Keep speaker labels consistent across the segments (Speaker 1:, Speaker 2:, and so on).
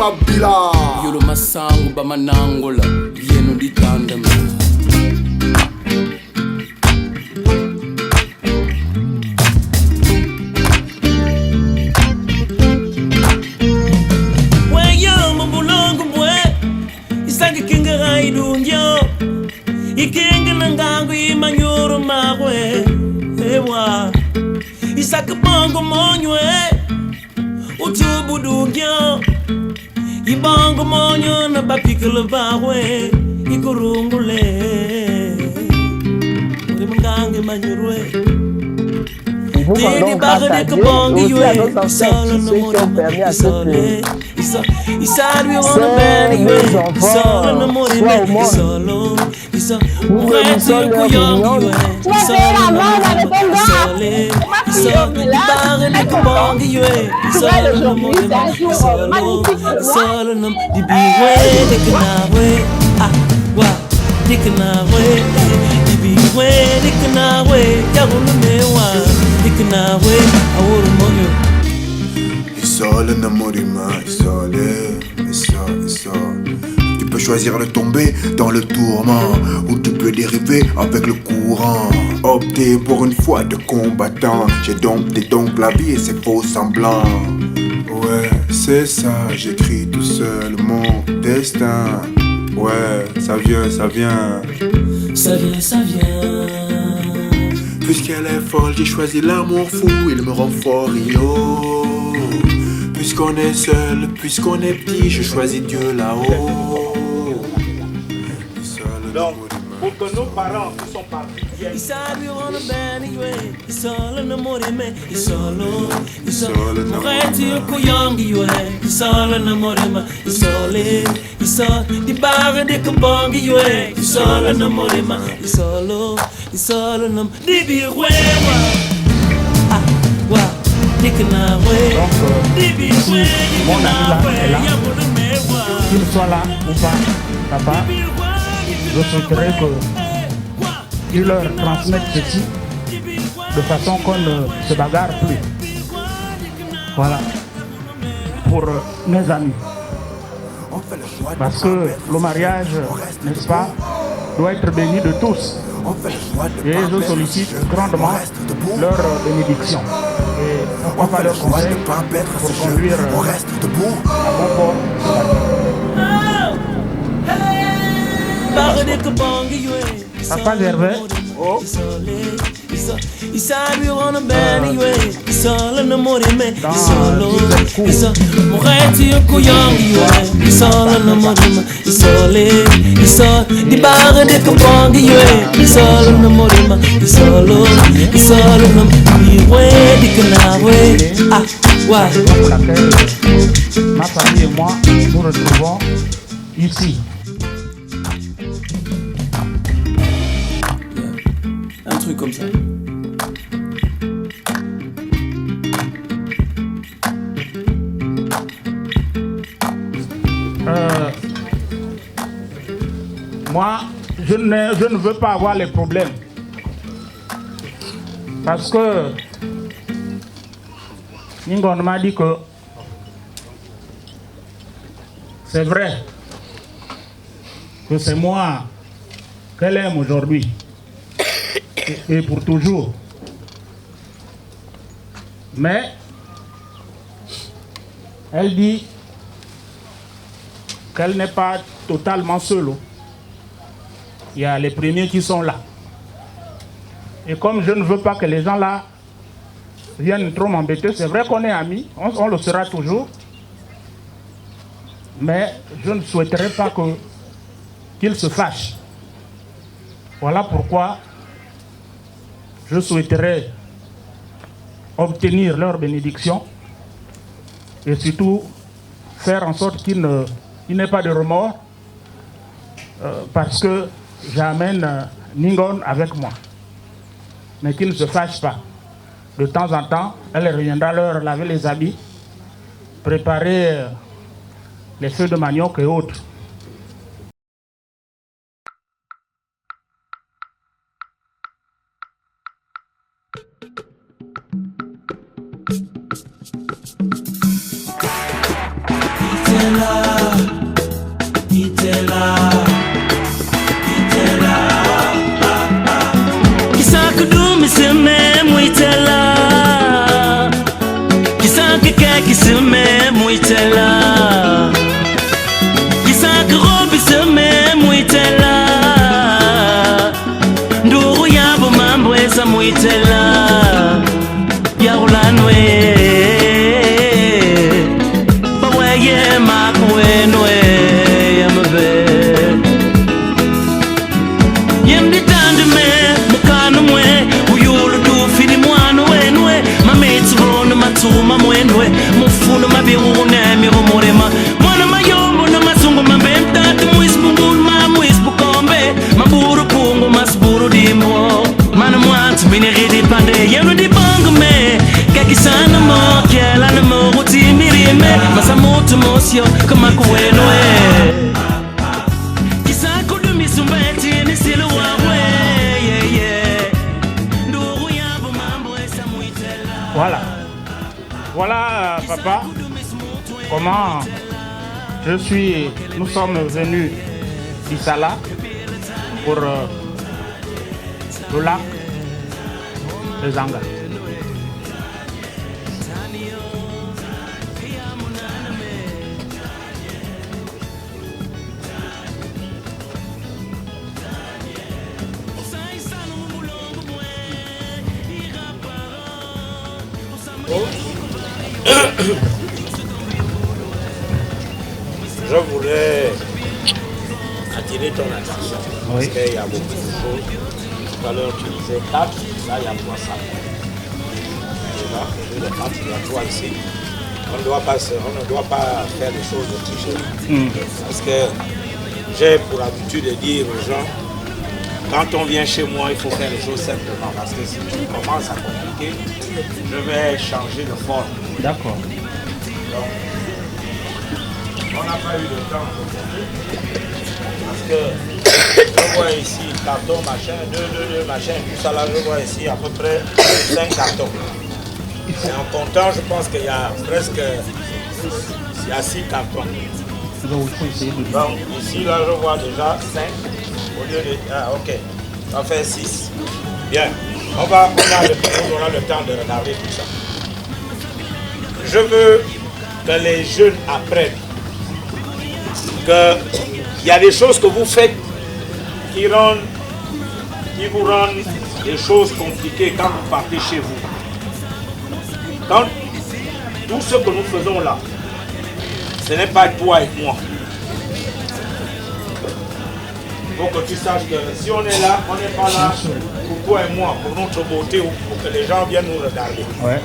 Speaker 1: Kabila.
Speaker 2: Yolo masangu ba manangola yenu ditanda ma.
Speaker 3: Ikenga nangangu imanyuru magwe ewa Isaka bongo monywe Utubu dugyo Ibongo monyo na bapikele bawe Ikurungule Uri mangangu imanyurwe
Speaker 4: Vous rendons grâce à Dieu et aussi à nos ancêtres, ceux qui ont permis à ce que ces deux enfants soient au monde. Nous remercions leur union.
Speaker 1: Isole namorima, isole, tu peux choisir de tomber dans le tourment ou tu peux dériver avec le courant. Opter pour une foi de combattant. J'ai dompté donc la vie et ses faux semblants. Ouais, c'est ça, j'écris tout seul mon destin. Ouais, ça vient, ça vient.
Speaker 3: Ça vient, ça vient.
Speaker 1: Puisqu'elle est folle, j'ai choisi l'amour fou, il me rend fort, yo. Puisqu'on est seul, puisqu'on est petit, je choisis Dieu là-haut.
Speaker 5: Donc, pour que nos parents qui sont partis viennent.
Speaker 6: Donc, mon ami là est là, qu'il soit là ou pas, papa, je souhaiterais qu'il leur transmette ceci de façon qu'on ne se bagarre plus. Voilà, pour mes amis. Parce que le mariage, n'est-ce pas, doit être béni de tous. Et je sollicite grandement leur bénédiction. Et on va leur conseil pour conduire à bon port. Papa Gervais, oh. Ma famille et moi nous retrouvons ici.
Speaker 2: Un truc comme ça.
Speaker 6: Moi, je ne veux pas avoir les problèmes. Parce que Ningon m'a dit que c'est vrai que c'est moi qu'elle aime aujourd'hui et pour toujours. Mais elle dit qu'elle n'est pas totalement seule. Il y a les premiers qui sont là. Et comme je ne veux pas que les gens là viennent trop m'embêter, c'est vrai qu'on est amis, on le sera toujours. Mais je ne souhaiterais pas qu'ils se fâchent. Voilà pourquoi je souhaiterais obtenir leur bénédiction et surtout faire en sorte qu'il n'ait pas de remords parce que j'amène Ningon avec moi. Mais qu'il ne se fâche pas. De temps en temps, elle reviendra leur laver les habits, préparer les feux de manioc et autres.
Speaker 3: Till muitela ya ulanwe baweye makwenwe yambe yemdi tandme mukanu mwe uyulu du fini mwana wenwe mametsi bona matuma mwenwe mufuna mabiune miromorema mwana mayombo na masungu mabenta tumuisbungul mamuisbukombe maburu pungu masburu dimo mana mwantu miniridi pande yenu di bangme kakisana mo kela na mo utimirime masamutu mosio kama kuwenwe kisako dumi sumbeti ni silu wawe nduru yabo mambo esa muitela.
Speaker 6: Voilà. Voilà, papa, comment nous sommes venus d'Issala pour le lac de Zanga.
Speaker 5: Je voulais attirer ton attention parce qu'il y a beaucoup de choses. Tout à l'heure, tu disais 4, là il y a 3 sacs. Tu vois, il y a 4, il y a 3 ici. On ne doit pas faire les choses de tricher. Parce que j'ai pour habitude de dire aux gens, quand on vient chez moi, il faut faire les choses simplement. Parce que si tu commences à compliquer, je vais changer de forme.
Speaker 6: D'accord.
Speaker 5: Donc, on n'a pas eu le temps parce que je vois ici carton, machin, 2, machin, tout ça là, je vois ici à peu près 5 cartons. Et en comptant, je pense qu'il y a presque 6 cartons.
Speaker 6: Donc
Speaker 5: ici là, je vois déjà 5 au lieu de... Ah ok, ça fait 6. Bien, on aura le temps de regarder tout ça. Je veux que les jeunes apprennent qu'il y a des choses que vous faites qui vous rendent des choses compliquées quand vous partez chez vous. Quand tout ce que nous faisons là, ce n'est pas toi et moi. Il faut que tu saches que si on est là, on n'est pas là pour toi et moi, pour notre beauté ou pour que les gens viennent nous regarder.
Speaker 6: Ouais.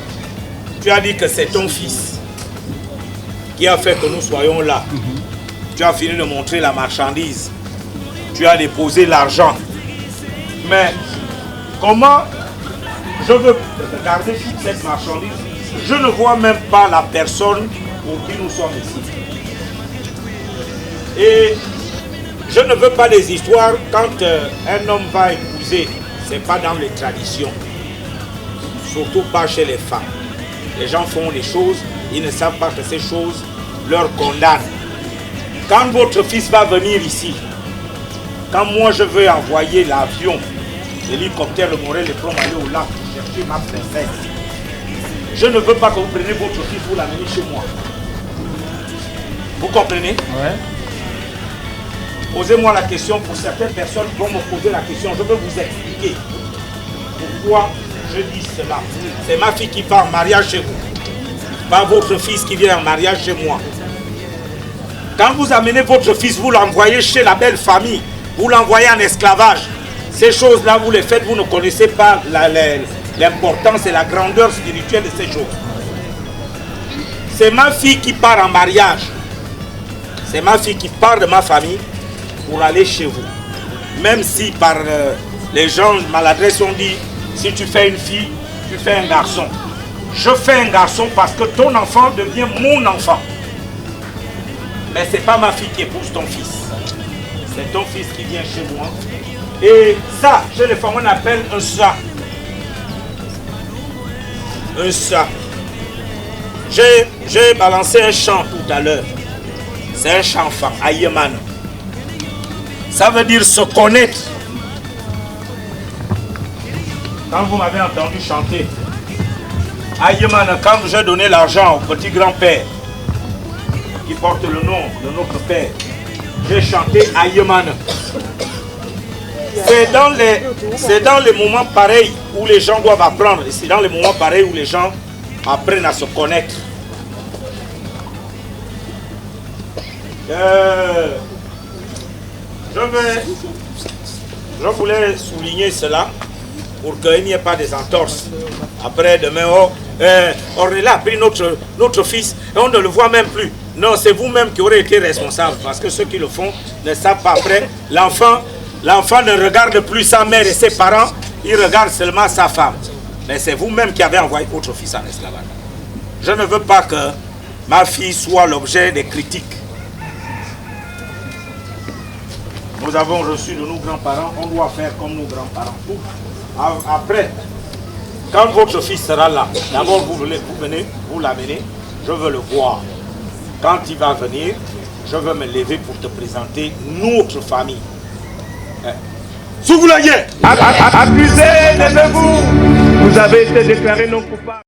Speaker 5: Tu as dit que c'est ton fils qui a fait que nous soyons là. Tu as fini de montrer la marchandise. Tu as déposé l'argent. Mais comment je veux garder toute cette marchandise? Je ne vois même pas la personne pour qui nous sommes ici. Et je ne veux pas des histoires quand un homme va épouser. Ce n'est pas dans les traditions. Surtout pas chez les femmes. Les gens font des choses, ils ne savent pas que ces choses leur condamnent. Quand votre fils va venir ici, quand moi je veux envoyer l'avion, l'hélicoptère, le Morel, les plombs aller au lac pour chercher ma princesse, je ne veux pas que vous preniez votre fils, vous l'amenez chez moi. Vous comprenez?
Speaker 6: Ouais.
Speaker 5: Posez-moi la question, pour certaines personnes vont me poser la question, je veux vous expliquer pourquoi je dis cela. C'est ma fille qui part en mariage chez vous, pas votre fils qui vient en mariage chez moi. Quand vous amenez votre fils, vous l'envoyez chez la belle famille, vous l'envoyez en esclavage. Ces choses-là, vous les faites, vous ne connaissez pas l'importance et la grandeur spirituelle de ces choses. C'est ma fille qui part en mariage. C'est ma fille qui part de ma famille pour aller chez vous. Même si par les gens maladresses ont dit, si tu fais une fille, tu fais un garçon. Je fais un garçon parce que ton enfant devient mon enfant. Mais ce n'est pas ma fille qui épouse ton fils. C'est ton fils qui vient chez moi. Et ça, chez les femmes, on appelle un ça. Un ça. J'ai balancé un chant tout à l'heure. C'est un chant femme, Ayeman. Ça veut dire se connaître. Quand vous m'avez entendu chanter, Ayeman, quand j'ai donné l'argent au petit grand-père, qui porte le nom de notre père, j'ai chanté Ayeman. C'est dans les moments pareils où les gens doivent apprendre. Et c'est dans les moments pareils où les gens apprennent à se connaître. Je voulais souligner cela pour qu'il n'y ait pas des entorses. Après, demain, Ornella a pris notre fils et on ne le voit même plus. Non, c'est vous-même qui aurez été responsable parce que ceux qui le font ne savent pas. Après, l'enfant ne regarde plus sa mère et ses parents, il regarde seulement sa femme. Mais c'est vous-même qui avez envoyé votre fils en esclavage. Je ne veux pas que ma fille soit l'objet des critiques. Nous avons reçu de nos grands-parents, on doit faire comme nos grands-parents. Après, quand votre fils sera là, d'abord vous venez, vous l'amenez, je veux le voir. Quand il va venir, je veux me lever pour te présenter notre famille. Sougoulaye,
Speaker 6: Accusés, levez-vous. Vous avez été déclarés non coupables.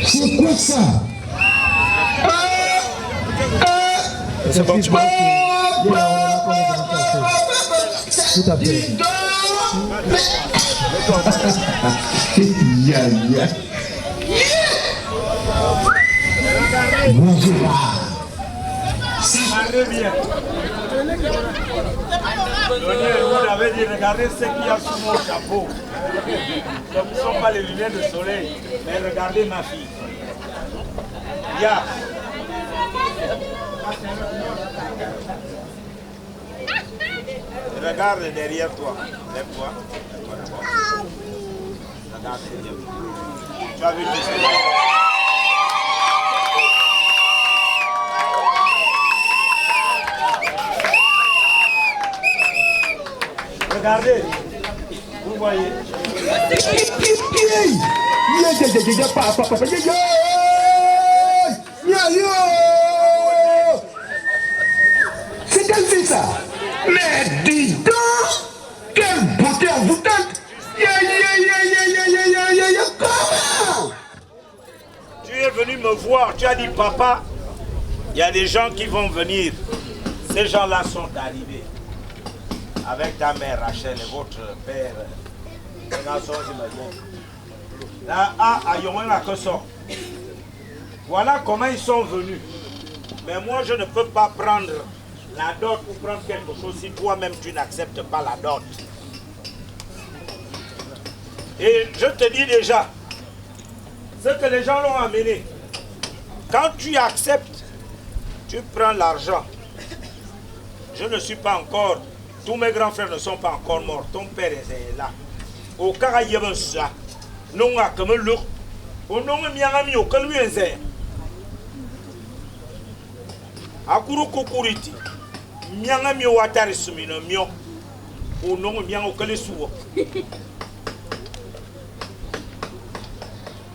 Speaker 7: C'est quoi ça?
Speaker 4: C'est bon, tu vois. Tout à fait.
Speaker 7: Bonjour.
Speaker 5: Vous avez dit, regardez ce qu'il y a sous mon chapeau. Ce ne sont pas les lunettes de soleil, mais regardez ma fille. Ya. Regarde derrière toi. Lève-toi. Regarde derrière toi. Tu as vu tout ça? Regardez, vous voyez.
Speaker 7: C'est quelle fille ça? Mais dis donc, quelle beauté envoûtante. Comment?
Speaker 5: Tu es venu me voir, tu as dit papa, il y a des gens qui vont venir. Ces gens-là sont arrivés. Avec ta mère Rachel et votre père, voilà comment ils sont venus. Mais moi je ne peux pas prendre la dot ou prendre quelque chose si toi-même tu n'acceptes pas la dot. Et je te dis déjà, ce que les gens l'ont amené, quand tu acceptes, tu prends l'argent. Je ne suis pas encore... Tous mes grands frères ne sont pas encore morts. Ton père est là. Au cas où il y a ça, non à comme le, au nom de Miami au calme est. Akuru kukuriti, Miami au atari sumino mio, au nom de Miami au calesou.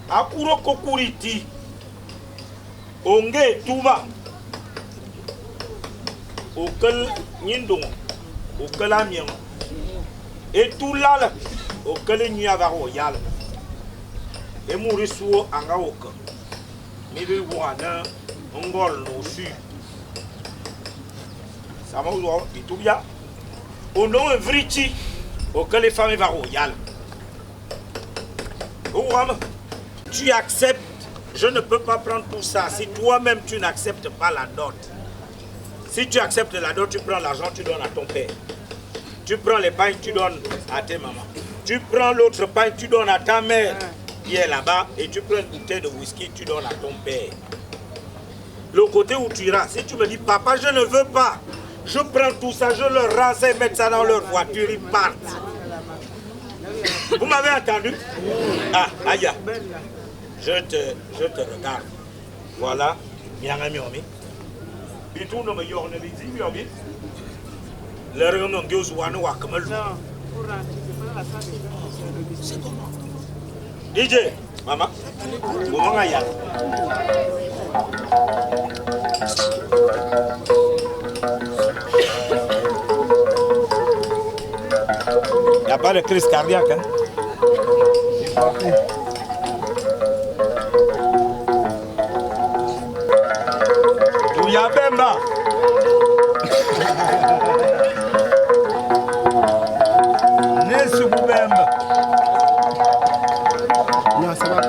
Speaker 5: Akuru kukuriti, onge tuba, au cal nindon. Au Calamien et tout là au Calenu Avaroyal et mourir sous Angaoka. Mais le Wana, on gol au sud. Ça m'a dit tout bien. Au nom de Vriti, au Calais femmes Avaroyal. Tu acceptes, je ne peux pas prendre tout ça. Si toi-même tu n'acceptes pas la dot, Si tu acceptes la dot, tu prends l'argent, tu donnes à ton père. Tu prends les pains, tu donnes à tes mamans. Tu prends l'autre pain, tu donnes à ta mère qui est là-bas. Et tu prends une bouteille de whisky, tu donnes à ton père. Le côté où tu iras, si tu me dis, papa, je ne veux pas, je prends tout ça, je leur renseigne, mettre ça dans leur voiture, ils partent. Vous m'avez entendu? Ah, aïe. Je te regarde. Voilà. Miangamiomi. Bitou no me yorne biti miomi. Le renom Dios wanu wakamal. C'est comment? DJ, maman. Comment aïe? Il n'y a pas de crise cardiaque, hein? Bemba. Nesu Bemba.
Speaker 8: Non, ça va.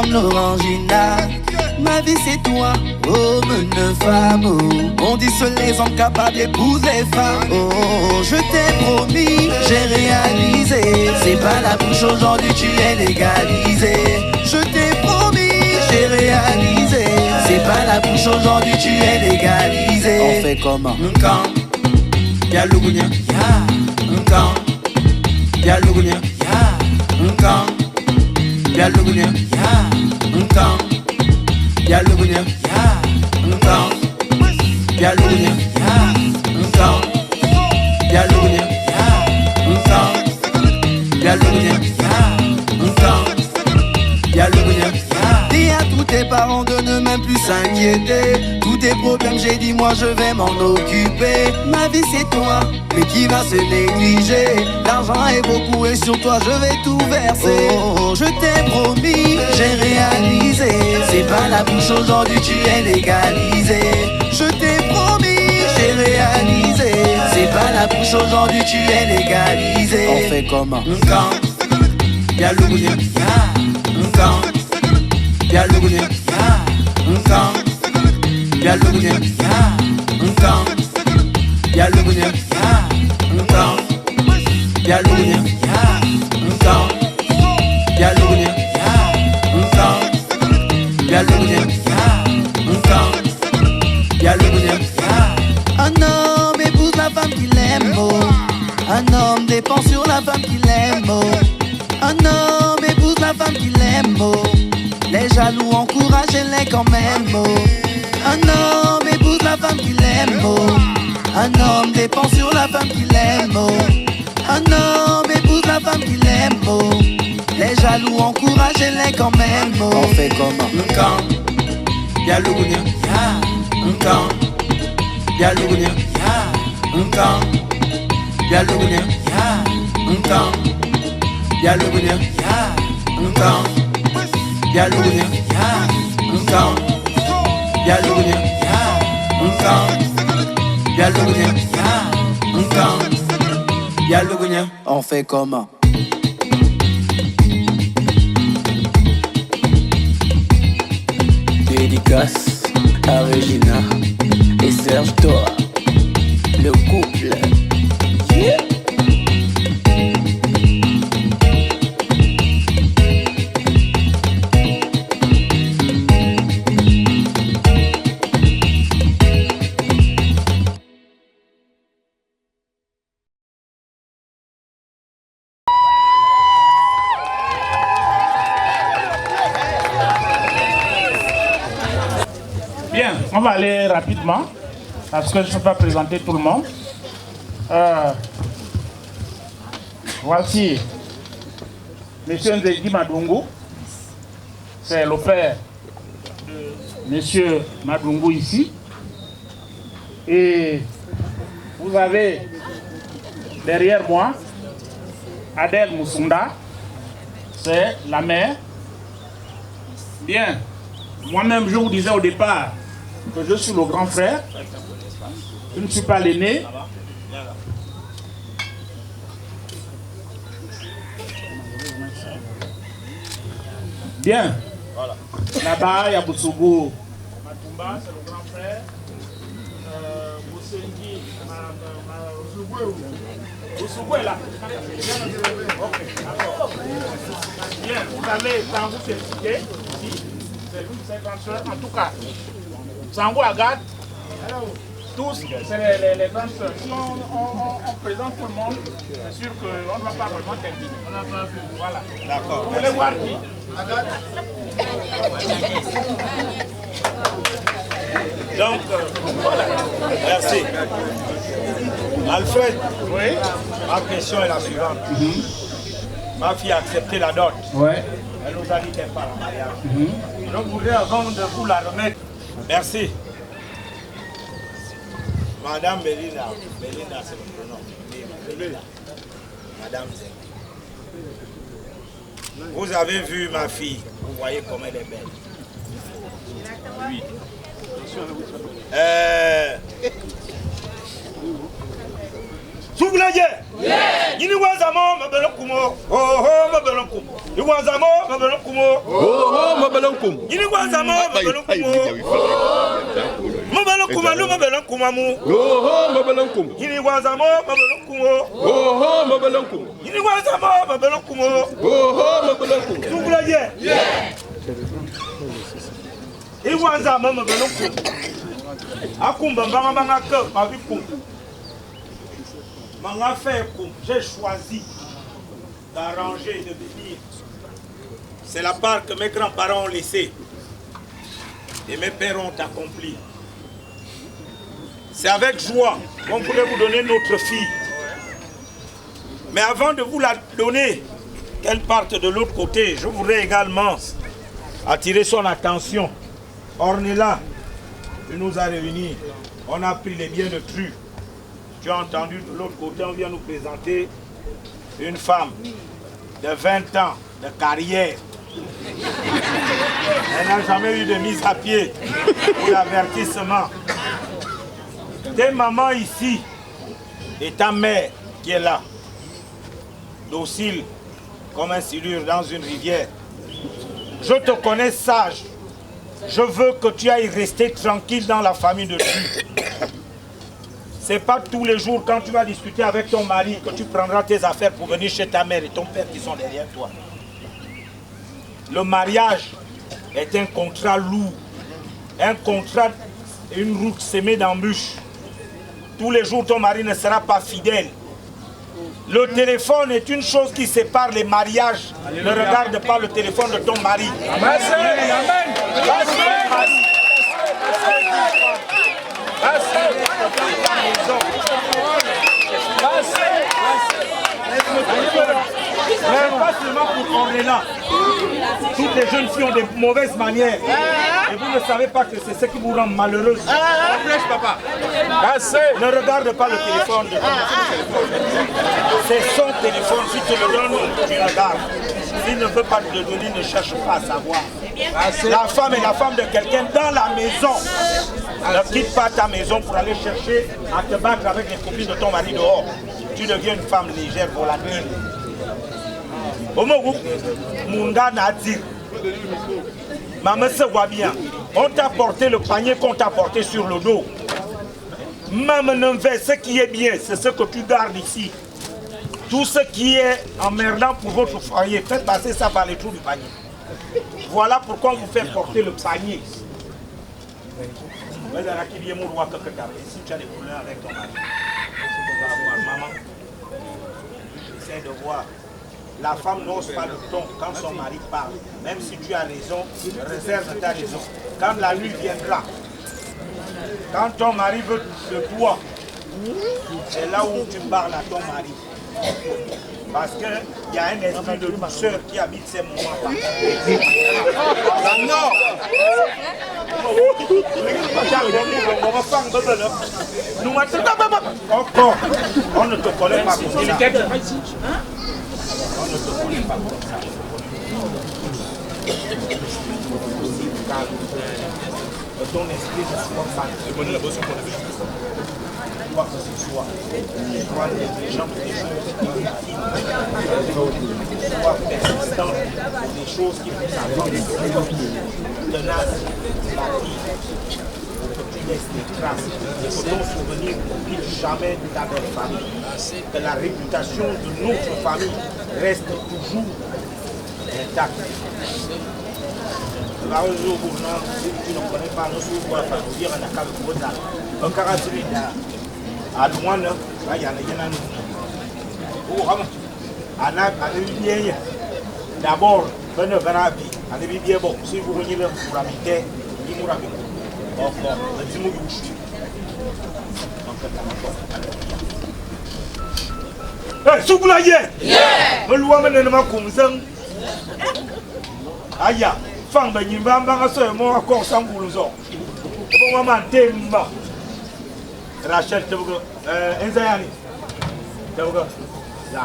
Speaker 8: comme l'orangina. Ma vie c'est toi, homme, une femme. Oh. On dit seuls les hommes capables d'épouser les femmes. Oh, je t'ai promis, j'ai réalisé. C'est pas la bouche aujourd'hui, tu es légalisé. Je t'ai promis, j'ai réalisé. C'est pas la bouche aujourd'hui, tu es légalisé. On fait comment? Nkang, y'a l'ougounia. Nkang, y'a l'ougounia. Nkang, y'a l'ougounia. Nkang, y'a l'ougounia. Nkang, y'a l'ougounia. Nkang, y'a l'ougounia. Nkang, y'a l'ougounia. Nkang, y'a l'ougounia. Dis à tous tes parents de ne même plus s'inquiéter. Tous tes problèmes, j'ai dit moi je vais m'en occuper. Ma vie c'est toi, mais qui va se négliger? L'argent est beaucoup et sur toi je vais tout verser. Oh, je t'ai promis, j'ai réalisé. C'est pas la bouche aujourd'hui, tu es légalisé. Je t'ai promis, j'ai réalisé. C'est pas la bouche aujourd'hui, tu es légalisé. On fait comment? Nkang, y'a l'ougounia. Nkang, y'a l'ougounia. Nkang, y'a l'ougounia. Nkang, y'a l'ougounia. Nkang, y'a l'ougounia. Nkang, y'a l'ougounia. Nkang, y'a l'ougounia. Nkang, y'a l'ougounia. Un homme épouse la femme qu'il aime. Oh. Un homme dépend sur la femme qu'il aime. Oh. Un homme épouse la femme qu'il aime. Oh. Les jaloux encouragent-les quand même. Oh. Un homme épouse la femme qu'il aime. Oh. Un homme dépend sur la femme qu'il aime. Oh. Un homme épouse la femme qu'il aime. Oh. Les jaloux encouragent-les quand même. Oh. On fait comment? Nkang, y'a l'ougounia. Nkang, y'a l'ougounia. Nkang, y'a l'ougounia. Nkang, y'a l'ougounia. Nkang, y'a l'ougounia. Nkang, y'a l'ougounia. Nkang, y'a l'ougounia. Nkang, y'a l'ougounia. On fait comment?
Speaker 2: Dédicace à Regina et Serge Toa, le couple. Yeah.
Speaker 6: Bien, on va aller rapidement parce que je ne peux pas présenter tout le monde. Voici M. Nzegi Madungu, c'est le frère de M. Madungu ici. Et vous avez derrière moi Adèle Moussunda, c'est la mère. Bien, moi-même je vous disais au départ que je suis le grand frère, je ne suis pas l'aîné. Bien, là-bas il y a Boutsougou Matumba, c'est le grand frère. Boussengi, Boutsougou est là. Ok, d'accord. Bien, vous avez Tango Félicité ici, c'est l'une de ses grandes soeurs. En tout cas, Sango Agathe, tous, c'est les grandes soeurs. Si on présente tout le monde, c'est sûr qu'on ne va pas vraiment terminer. On n'a pas vu. Voilà. D'accord. Vous voulez voir qui?
Speaker 5: Donc, voilà. Merci. Alfred, oui? Ma question est la suivante. Ma fille a accepté la dot. Ouais. Elle nous a dit qu'elle part en mariage. Donc, vous voulez avant de vous la remettre. Merci. Madame Belinda, Belinda c'est le prénom. Belinda. Madame Zeng. Vous avez vu ma fille, vous voyez comme elle est belle. Oui. Souvenez-vous, il y a un homme qui Iwazamo Mabelonkumo.
Speaker 9: Oh, Mabelonkum.
Speaker 5: Iwazamo Mabelonkumo. Mabelonkumo, Mabelonkumamu.
Speaker 9: Oh, Mabelonkum.
Speaker 5: Iwazamo Mabelonkumo.
Speaker 9: Oh, Mabelonkum.
Speaker 5: Iwazamo Mabelonkumo.
Speaker 9: Oh, Mabelonkum.
Speaker 5: Souglaye. Iwazamo Mabelonkum. Akumba Banga que ma vie kum. Manga fait kum. J'ai choisi d'arranger et de venir. C'est la part que mes grands-parents ont laissée et mes pères ont accompli. C'est avec joie qu'on voulait vous donner notre fille. Mais avant de vous la donner, qu'elle parte de l'autre côté, je voudrais également attirer son attention. Ornella, il nous a réunis. On a pris les biens de Tru. Tu as entendu de l'autre côté, on vient nous présenter une femme de 20 ans de carrière. Elle n'a jamais eu de mise à pied pour l'avertissement. Tes mamans ici et ta mère qui est là, docile comme un silure dans une rivière. Je te connais sage. Je veux que tu ailles rester tranquille dans la famille de Dieu. C'est pas tous les jours quand tu vas discuter avec ton mari que tu prendras tes affaires pour venir chez ta mère et ton père qui sont derrière toi. Le mariage est un contrat lourd, un contrat, une route semée d'embûches. Tous les jours ton mari ne sera pas fidèle. Le téléphone est une chose qui sépare les mariages. Ne regarde pas le téléphone de ton mari. Amen. Mais pas seulement pour Ornella. Toutes les jeunes filles ont des mauvaises manières. Et vous ne savez pas que c'est ce qui vous rend malheureuse. Papa. Ne regarde pas le téléphone de ton mari. C'est son téléphone. Si tu le donnes, tu regardes. S'il ne veut pas te le donner, ne cherche pas à savoir. La femme est la femme de quelqu'un dans la maison. Ne quitte pas ta maison pour aller chercher à te battre avec les copines de ton mari dehors. Tu deviens une femme légère, volatile. Maman se voit bien. On t'a porté le panier qu'on t'a porté sur le dos. Maman ne veut ce qui est bien, c'est ce que tu gardes ici. Tout ce qui est emmerdant pour votre foyer, faites passer ça par les trous du panier. Voilà pourquoi on vous fait porter le panier. Si tu as des problèmes avec ton mari, tu vas voir maman. Essaie de voir. La femme n'ose pas le ton quand son mari parle. Même si tu as raison, réserve ta raison. Quand la nuit viendra, quand ton mari veut de toi, c'est là où tu parles à ton mari. Parce qu'il y a un esprit de douceur qui habite ces moments. Encore, on ne te connaît pas comme ça. On ne te connaît pas comme ça. Ton esprit ne soit pas. Quoi que ce soit, soit intelligent pour des choses soit persistant pour des choses qui vous avancent, tenace, bâtie, pour que tu laisses des traces, et que ton souvenir n'oublie jamais ta belle famille, que la réputation de notre famille reste toujours intacte. Tu ne connais pas nos souvenirs, dire un caractère à loin, il y a un d'abord, si vous voyez le Mouramité, il mourra avec vous. Encore, le Timou Youchou. Eh, Souglaye! Le loi mène ma kumzang. Aya, Fang Benimba, Barasso, moi encore sans boulouson. Bon maman, Temba. Rachel, Enzayani. Là.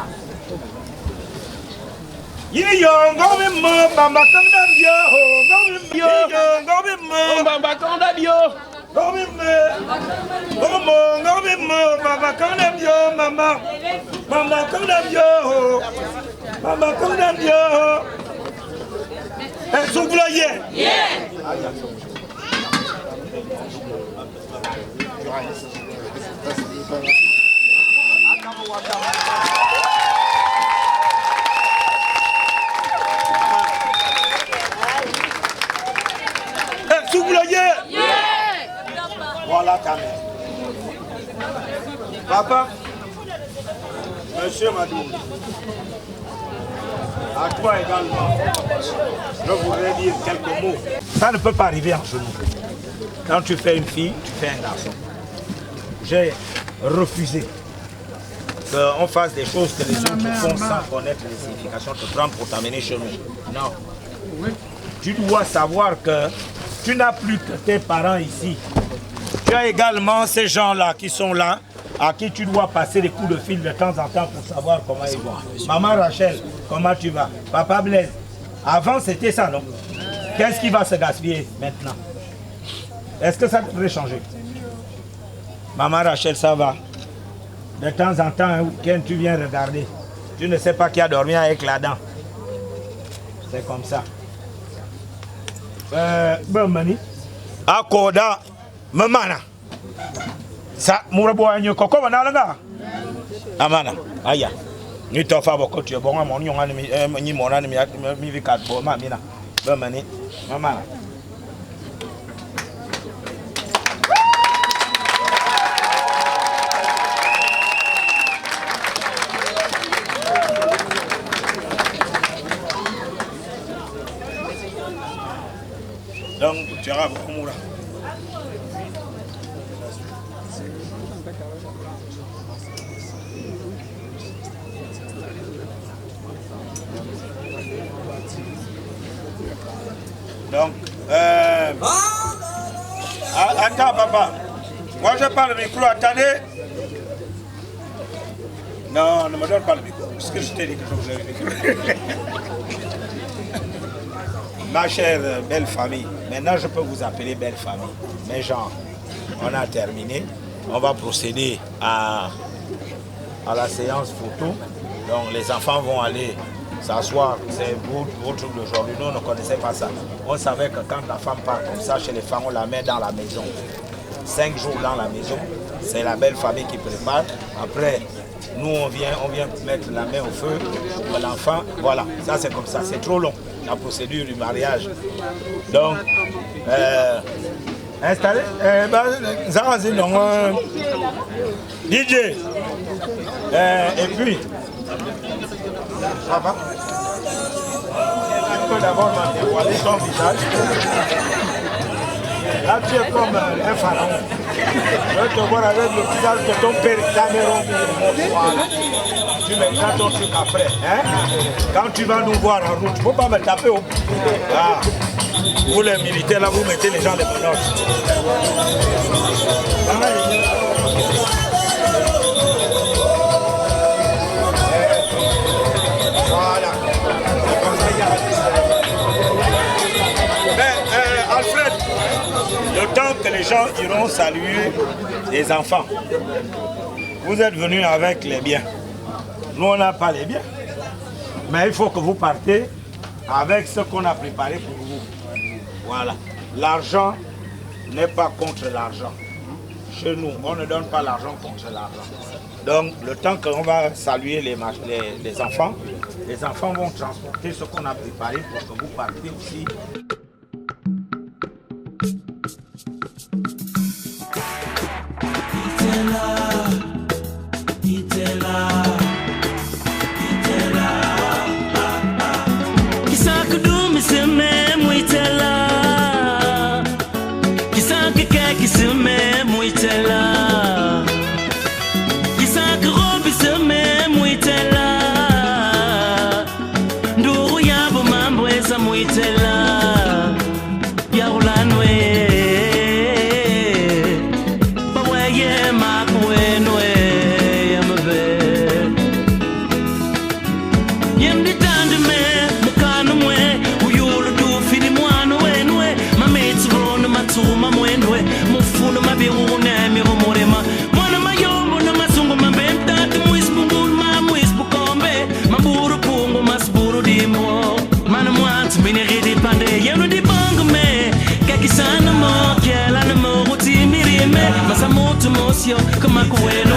Speaker 5: Yo, go with me, Bamba Kandabio, go with me, go with me, Bamba Kandabio, go with me, go with me, Bamba Kandabio, Mama, Bamba Kandabio. Maman, comme dans Dieu. Et sous gloyer. Sous gloyer. Voilà ta mère. Papa, Monsieur Madou, à toi également, je voudrais dire quelques mots. Ça ne peut pas arriver en genoux. Quand tu fais une fille, tu fais un garçon. J'ai refusé qu'on fasse des choses que les autres font sans connaître les significations, te prendre pour t'amener chez nous. Non. Tu dois savoir que tu n'as plus que tes parents ici. Tu as également ces gens-là qui sont là, à qui tu dois passer des coups de fil de temps en temps pour savoir comment ils vont. Maman Rachel, comment tu vas? Papa Blaise, avant c'était ça, non? Qu'est-ce qui va se gaspiller maintenant? Est-ce que ça devrait changer? Maman Rachel, ça va? De temps en temps, un week-end, tu viens regarder. Tu ne sais pas qui a dormi avec la dent. C'est comme ça. Mani. Akoda, mamana. Ça, mouraboanyo koko banalanga. Amana, aya. Ni tofa boko tu bon mon yon ni mon ani mi vi kat bo mamina. Mani, mamana. Donc, tu auras beaucoup moura. Donc, attends papa, moi je parle le micro, attendez. Non, ne me donne pas le micro, parce que je t'ai dit que je vous ai le micro. Ma chère belle famille, maintenant je peux vous appeler belle famille. Mais genre, on a terminé. On va procéder à la séance photo. Donc les enfants vont aller s'asseoir. C'est votre truc d'aujourd'hui. Nous, on ne connaissait pas ça. On savait que quand la femme part comme ça chez les femmes, on la met dans la maison. 5 jours dans la maison. C'est la belle famille qui prépare. Après, nous, on vient mettre la main au feu pour l'enfant. Voilà, ça c'est comme ça. C'est trop long. La procédure du mariage. Donc, installé. DJ. Et puis, ça va? Tu peux d'abord me dévoiler ton visage. Là, tu es comme un pharaon. Je vais te voir avec le visage de ton père Cameron. Tu mettras ton truc après. Hein? Quand tu vas nous voir en route, il ne faut pas me taper au... Ah. Vous les militaires, là, vous mettez les gens les menottes. Voilà. Mais, Alfred, le temps que les gens iront saluer les enfants, vous êtes venus avec les biens. Nous, on n'a pas les biens. Mais il faut que vous partez avec ce qu'on a préparé pour vous. Voilà. L'argent n'est pas contre l'argent. Chez nous, on ne donne pas l'argent contre l'argent. Donc, le temps qu'on va saluer les enfants vont transporter ce qu'on a préparé pour que vous partez aussi.
Speaker 3: que ma couette